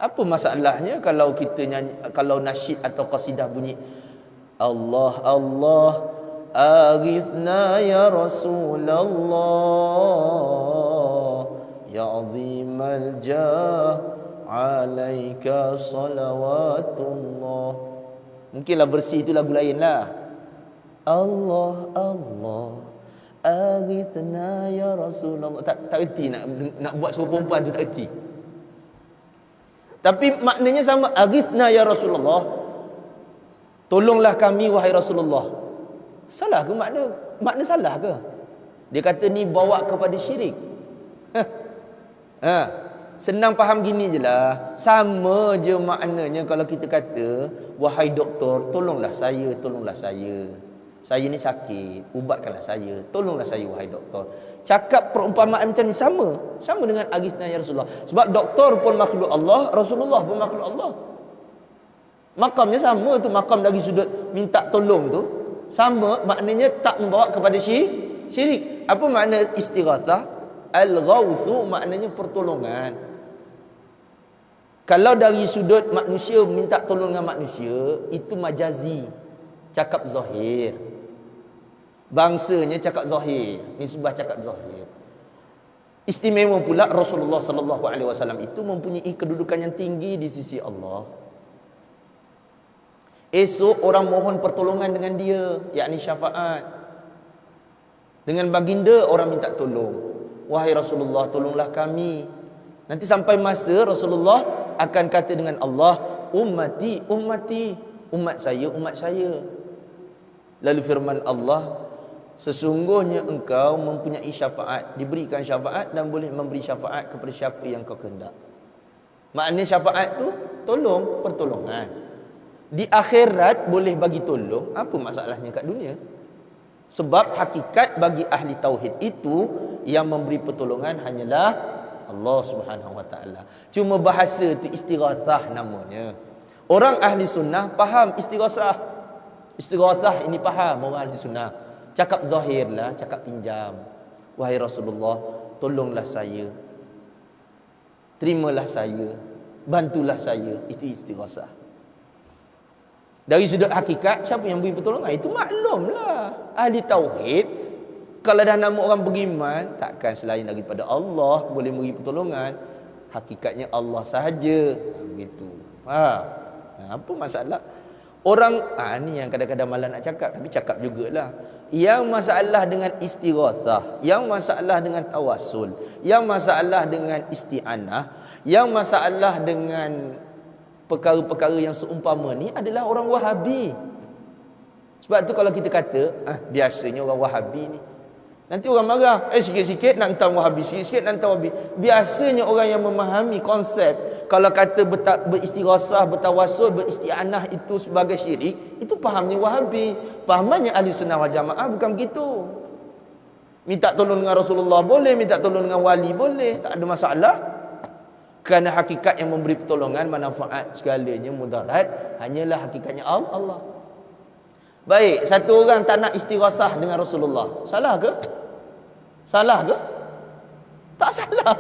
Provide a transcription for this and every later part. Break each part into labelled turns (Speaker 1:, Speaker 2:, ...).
Speaker 1: Apa masalahnya kalau kita nyanyi, kalau nasyid atau qasidah bunyi Allah Allah aghithna ya Rasulullah ya azimal jah alaika salawatullah. Mungkinlah bersih itu lagu lain lah. Allah Allah aghithna ya Rasulullah. Tak erti nak buat suara perempuan tu, tak erti. Tapi maknanya sama, aghithna ya Rasulullah, tolonglah kami wahai Rasulullah. Salah ke makna? Makna salah ke? Dia kata ni bawa kepada syirik. Senang faham gini je lah. Sama je maknanya kalau kita kata, wahai doktor, tolonglah saya, tolonglah saya. Saya ni sakit, ubatkanlah saya. Tolonglah saya wahai doktor. Cakap perumpamaan macam ni sama dengan aghithna ya Rasulullah. Sebab doktor pun makhluk Allah, Rasulullah pun makhluk Allah. Makamnya sama tu, makam dari sudut minta tolong tu sama, maknanya tak membawa kepada syirik. Apa makna istighathah? Al-ghawthu maknanya pertolongan. Kalau dari sudut manusia minta tolong dengan manusia, itu majazi, cakap zahir. Bangsanya cakap zahir, nisbah cakap zahir. Istimewa pula Rasulullah sallallahu alaihi wasallam itu mempunyai kedudukan yang tinggi di sisi Allah. Esok orang mohon pertolongan dengan dia, yakni syafaat. Dengan baginda orang minta tolong. Wahai Rasulullah, tolonglah kami. Nanti sampai masa Rasulullah akan kata dengan Allah, ummati, ummati, umat saya, umat saya. Lalu firman Allah, sesungguhnya engkau mempunyai syafaat, diberikan syafaat dan boleh memberi syafaat kepada siapa yang kau kehendak. Maknanya syafaat tu tolong, pertolongan. Di akhirat boleh bagi tolong, apa masalahnya kat dunia? Sebab hakikat bagi ahli tauhid itu yang memberi pertolongan hanyalah Allah Subhanahu wa taala. Cuma bahasa tu istighathah namanya. Orang ahli sunnah faham istighathah. Istighathah ini faham orang ahli sunnah. Cakap zahir lah, cakap pinjam. Wahai Rasulullah, tolonglah saya, terimalah saya, bantulah saya. Itu istighathah. Dari sudut hakikat, siapa yang beri pertolongan? Itu maklumlah. Ahli tauhid, kalau dah nama orang beriman, takkan selain daripada Allah boleh beri pertolongan. Hakikatnya Allah sahaja. Begitu. Apa masalah? Orang, ni yang kadang-kadang malah nak cakap, tapi cakap jugalah. Yang masalah dengan istighathah, yang masalah dengan tawassul, yang masalah dengan isti'anah, yang masalah dengan perkara-perkara yang seumpama ni adalah orang Wahabi. Sebab tu kalau kita kata, biasanya orang Wahabi ni, nanti orang marah, sikit-sikit nak hantar Wahabi, sikit-sikit nak hantar Wahabi. Biasanya orang yang memahami konsep, kalau kata beristighasah, bertawassul, beristi'anah itu sebagai syirik, itu fahamnya Wahabi. Fahamannya ahli sunnah wal jamaah bukan begitu. Minta tolong dengan Rasulullah boleh, minta tolong dengan wali boleh, tak ada masalah. Kerana hakikat yang memberi pertolongan, manfaat segalanya, mudarat, hanyalah hakikatnya Allah. Baik, satu orang tak nak istighasah dengan Rasulullah, salah ke? Salah ke? Tak salah.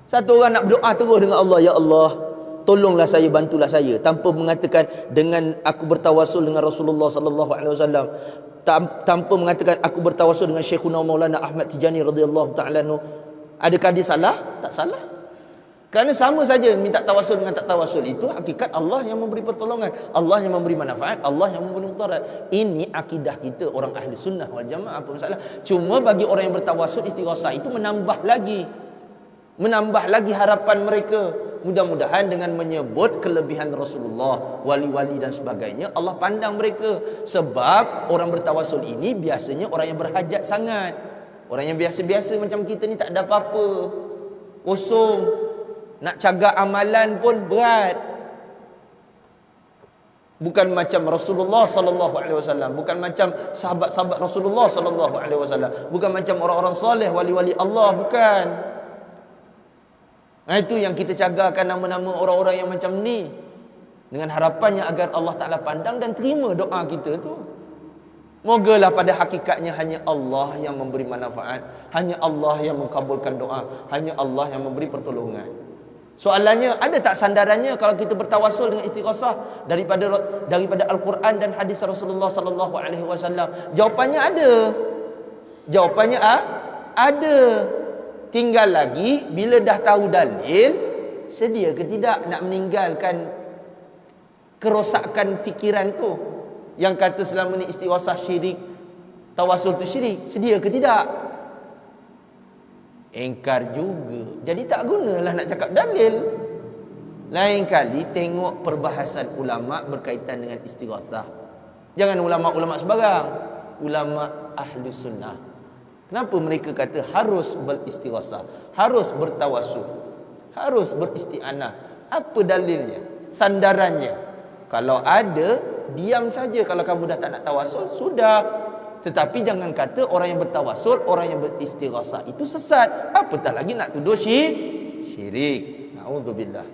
Speaker 1: Satu orang nak berdoa terus dengan Allah, ya Allah, tolonglah saya, bantulah saya, tanpa mengatakan dengan aku bertawassul dengan Rasulullah sallallahu alaihi wasallam, tanpa mengatakan aku bertawassul dengan Syekhuna Maulana Ahmad Tijani radhiyallahu taala anhu. Adakah dia salah? Tak salah. Kerana sama saja minta tawassul dengan tak tawassul, itu hakikat Allah yang memberi pertolongan, Allah yang memberi manfaat, Allah yang memberi mudarat. Ini akidah kita orang ahli sunnah wal jamaah. Apa masalah? Cuma bagi orang yang bertawassul, istighasah itu menambah lagi harapan mereka. Mudah-mudahan dengan menyebut kelebihan Rasulullah, wali-wali dan sebagainya, Allah pandang mereka. Sebab orang bertawassul ini biasanya orang yang berhajat sangat. Orang yang biasa-biasa macam kita ni tak ada apa-apa, kosong. Nak cagak amalan pun berat. Bukan macam Rasulullah sallallahu alaihi wasallam, bukan macam sahabat-sahabat Rasulullah sallallahu alaihi wasallam, bukan macam orang-orang soleh, wali-wali Allah, bukan. Itu yang kita cagakkan nama-nama orang-orang yang macam ni, dengan harapannya agar Allah Taala pandang dan terima doa kita tu. Mogalah pada hakikatnya hanya Allah yang memberi manfaat, hanya Allah yang mengabulkan doa, hanya Allah yang memberi pertolongan. Soalannya, ada tak sandarannya kalau kita bertawassul dengan istighosah daripada Al-Quran dan hadis Rasulullah sallallahu alaihi wasallam? Jawapannya ada. Jawapannya ada. Tinggal lagi bila dah tahu dalil, sedia ke tidak nak meninggalkan kerosakan fikiran tu yang kata selama ni istighosah syirik, tawassul tu syirik, sedia ke tidak? Engkar juga. Jadi tak gunalah nak cakap dalil. Lain kali tengok perbahasan ulama berkaitan dengan istighosah. Jangan ulama-ulama sebarang, ulama ahli sunnah. Kenapa mereka kata harus beristighosah, harus bertawassul, harus beristi'anah? Apa dalilnya? Sandarannya? Kalau ada, diam saja. Kalau kamu dah tak nak tawassul, sudah. Tetapi jangan kata orang yang bertawassul, orang yang beristighosah itu sesat. Apatah lagi nak tuduh syirik. Na'udzubillah.